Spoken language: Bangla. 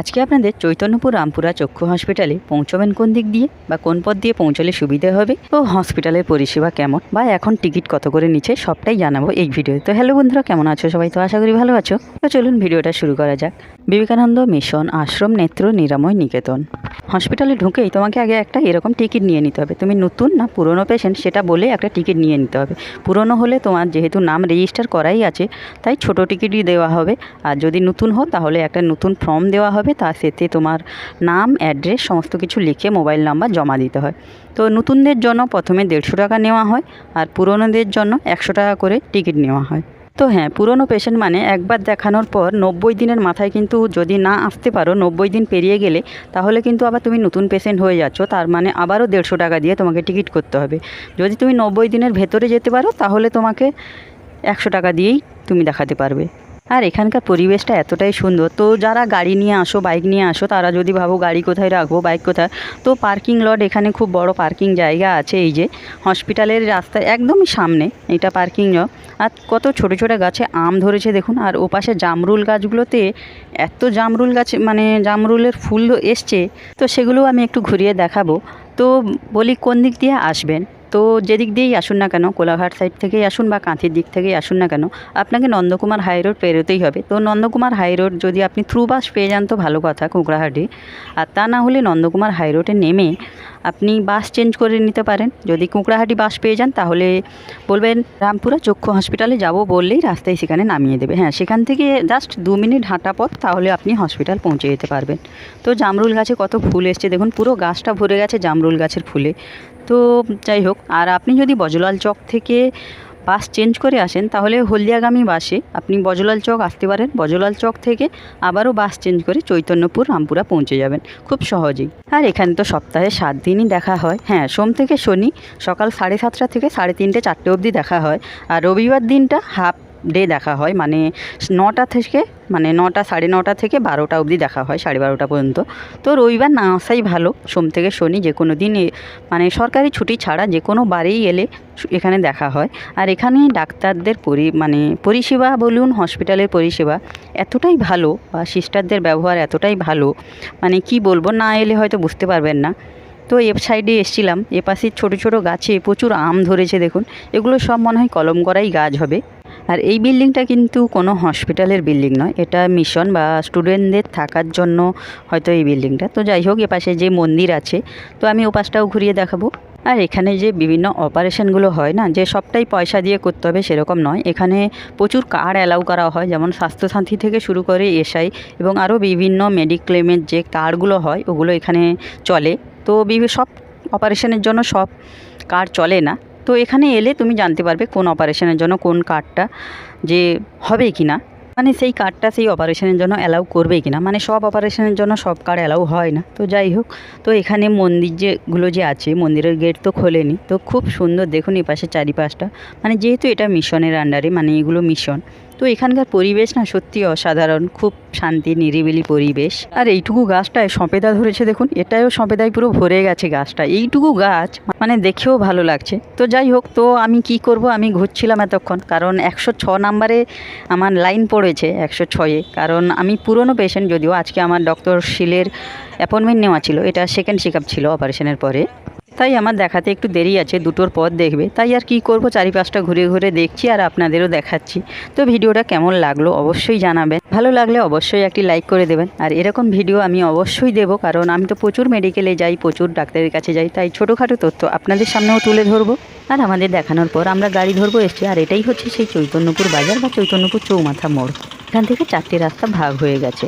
আজকে আপনাদের চৈতন্যপুর রামপুরা চক্ষু হসপিটালে পৌঁছবেন কোন দিক দিয়ে বা কোন পথ দিয়ে পৌঁছলে সুবিধা হবে ও হসপিটালের পরিষেবা কেমন বা এখন টিকিট কত করে নিচ্ছে সবটাই জানাবো এই ভিডিওতে। তো হ্যালো বন্ধুরা, কেমন আছো সবাই? তো আশা করি ভালো আছো। তো চলুন ভিডিওটা শুরু করা যাক। বিবেকানন্দ মিশন আশ্রম নেত্র নিরাময় নিকেতন হসপিটালে ঢুকেই তোমাকে আগে একটা এরকম টিকিট নিয়ে নিতে হবে। তুমি নতুন না পুরনো পেশেন্ট সেটা বলে একটা টিকিট নিয়ে নিতে হবে। পুরনো হলে তোমার যেহেতু নাম রেজিস্টার করাই আছে তাই ছোট টিকিটই দেওয়া হবে, আর যদি নতুন হও তাহলে একটা নতুন ফর্ম দেওয়া হবে, তার সাথে তোমার নাম, অ্যাড্রেস সমস্ত কিছু লিখে মোবাইল নাম্বার জমা দিতে হয়। তো নতুনদের জন্য প্রথমে 150 টাকা নেওয়া হয় আর পুরনোদের জন্য 100 টাকা করে টিকিট নেওয়া হয়। তো হ্যাঁ, পুরনো পেশেন্ট মানে একবার দেখানোর পর 90 দিনের মাথায় কিন্তু যদি না আসতে পারো, 90 দিন পেরিয়ে গেলে তাহলে কিন্তু আবার তুমি নতুন পেশেন্ট হয়ে যাচ্ছ, তার মানে আবারও 150 টাকা দিয়ে তোমাকে টিকিট করতে হবে। যদি তুমি 90 দিনের ভেতরে যেতে পারো তাহলে তোমাকে 100 টাকা দিয়েই তুমি দেখাতে পারবে। আর এখানকার পরিবেশটা এতটাই সুন্দর। তো যারা গাড়ি নিয়ে আসো, বাইক নিয়ে আসো, তারা যদি ভাবো গাড়ি কোথায় রাখবো, বাইক কোথায়, তো পার্কিং লট এখানে খুব বড় পার্কিং জায়গা আছে। এই যে হসপিটালের রাস্তার একদমই সামনে এটা পার্কিং লট। আর কত ছোটো ছোটো গাছে আম ধরেছে দেখুন। আর ওপাশে জামরুল গাছগুলোতে এত জামরুল গাছ, মানে জামরুলের ফুল এসছে, তো সেগুলো আমি একটু ঘুরিয়ে দেখাবো। তো বলি কোন দিক দিয়ে আসবেন, তো যেদিক দিয়েই আসুন না কেন, কোলাঘাট সাইড থেকেই আসুন বা কাঁথির দিক থেকেই আসুন না কেন, আপনাকে নন্দকুমার হাই রোড পেরোতেই হবে। তো নন্দকুমার হাই রোড যদি আপনি থ্রু বাস পেয়ে যান তো ভালো কথা, কুকড়াহাটি। আর তা না হলে নন্দকুমার হাই রোডে নেমে আপনি বাস চেঞ্জ করে নিতে পারেন। যদি কুকড়াহাটি বাস পেয়ে যান তাহলে বলবেন রামপুরা চক্ষু হসপিটালে যাব, বললেই রাস্তায় সেখানে নামিয়ে দেবে। হ্যাঁ, সেখান থেকে জাস্ট 2 মিনিট হাঁটা পথ, তাহলে আপনি হসপিটাল পৌঁছে যেতে পারবেন। তো জামরুল গাছে কত ফুল এসছে দেখুন, পুরো গাছটা ভরে গেছে জামরুল গাছের ফুলে। তো যাই হোক, আর আপনি যদি বজলাল চক থেকে বাস চেঞ্জ করে আসেন তাহলে হলদিয়াগামী বাসে আপনি বজলাল চক আসতে পারেন। বজলাল চক থেকে আবারও বাস চেঞ্জ করে চৈতন্যপুর রামপুরা পৌঁছে যাবেন খুব সহজেই। আর এখানে তো সপ্তাহে 7 দিনই দেখা হয়। হ্যাঁ, সোম থেকে শনি সকাল 7:30 থেকে 3:30, 4টে অবধি দেখা হয়। আর রবিবার দিনটা হাফ ডে দেখা হয়, মানে 9টা থেকে, মানে 9টা, 9:30 থেকে 12টা অবধি দেখা হয়, 12:30 পর্যন্ত। তো রবিবার না আসাই ভালো। সোম থেকে শনি যে কোনো দিন, মানে সরকারি ছুটি ছাড়া যে কোনো বারেই এলে এখানে দেখা হয়। আর এখানে ডাক্তারদের মানে পরিষেবা বলুন, হসপিটালের পরিষেবা এতটাই ভালো, বা সিস্টারদের ব্যবহার এতটাই ভালো, মানে কি বলবো, না এলে হয়তো বুঝতে পারবেন না। তো এ সাইডে এসেছিলাম, এপাশে ছোটো ছোটো গাছে প্রচুর আম ধরেছে দেখুন। এগুলো সব মনে হয় কলম করাই গাছ হবে। আর এই বিল্ডিংটা কিন্তু কোনো হসপিটালের বিল্ডিং নয়, এটা মিশন বা স্টুডেন্টদের থাকার জন্য হয়তো এই বিল্ডিংটা। তো যাই হোক, এপাশে যে মন্দির আছে, তো আমি ওপাশটাও ঘুরিয়ে দেখাবো। আর এখানে যে বিভিন্ন অপারেশনগুলো হয় না, যে সবটাই পয়সা দিয়ে করতে হবে সেরকম নয়। এখানে প্রচুর কার্ড অ্যালাউ করা হয়, যেমন স্বাস্থ্যসাথী থেকে শুরু করে এসআই এবং আরও বিভিন্ন মেডিক্লেমের যে কার্ডগুলো হয় ওগুলো এখানে চলে। তো সব অপারেশনের জন্য সব কার্ড চলে না। তো এখানে এলে তুমি জানতে পারবে কোন অপারেশনের জন্য কোন কার্ডটা যে হবে কি না, মানে সেই কার্ডটা সেই অপারেশনের জন্য অ্যালাউ করবে কি না। মানে সব অপারেশনের জন্য সব কার্ড অ্যালাউ হয় না। তো যাই হোক, তো এখানে মন্দির যেগুলো যে আছে, মন্দিরের গেট তো খোলেনি। তো খুব সুন্দর দেখুন এপাশে চারিপাশটা, মানে যেহেতু এটা মিশনের আন্ডারে, মানে এগুলো মিশন, তো এখানকার পরিবেশ না সত্যি অসাধারণ, খুব শান্তি নিরিবিলি পরিবেশ। আর এইটুকু গাছটায় সঁপেদা ধরেছে দেখুন, এটাও সঁপেদায় পুরো ভরে গেছে গাছটা। এইটুকু গাছ মানে দেখেও ভালো লাগছে। তো যাই হোক, তো আমি কি করব, আমি ঘুরছিলাম এতক্ষণ, কারণ 106 নাম্বারে আমার লাইন পড়েছে, 106-এ। কারণ আমি পুরনো পেশেন্ট, যদিও আজকে আমার ডক্টর শিলের অ্যাপয়েন্টমেন্ট নেওয়া ছিল, এটা সেকেন্ড চেক আপ ছিল অপারেশনের পরে, তাই আমার দেখাতে একটু দেরি আছে, 2টোর পর দেখবে। তাই আর কি করব, চারিপাশটা ঘুরে ঘুরে দেখছি আর আপনাদেরও দেখাচ্ছি। তো ভিডিওটা কেমন লাগলো অবশ্যই জানাবেন, ভালো লাগলে অবশ্যই একটি লাইক করে দেবেন। আর এরকম ভিডিও আমি অবশ্যই দেবো, কারণ আমি তো প্রচুর মেডিকেলে যাই, প্রচুর ডাক্তারের কাছে যাই, তাই ছোটোখাটো তথ্য আপনাদের সামনেও তুলে ধরবো। আর আমাদের দেখানোর পর আমরা গাড়ি ধরবো এসছি, আর এটাই হচ্ছে সেই চৈতন্যপুর বাজার বা চৈতন্যপুর চৌমাথা মোড়। এখান থেকে 4টে রাস্তা ভাগ হয়ে গেছে।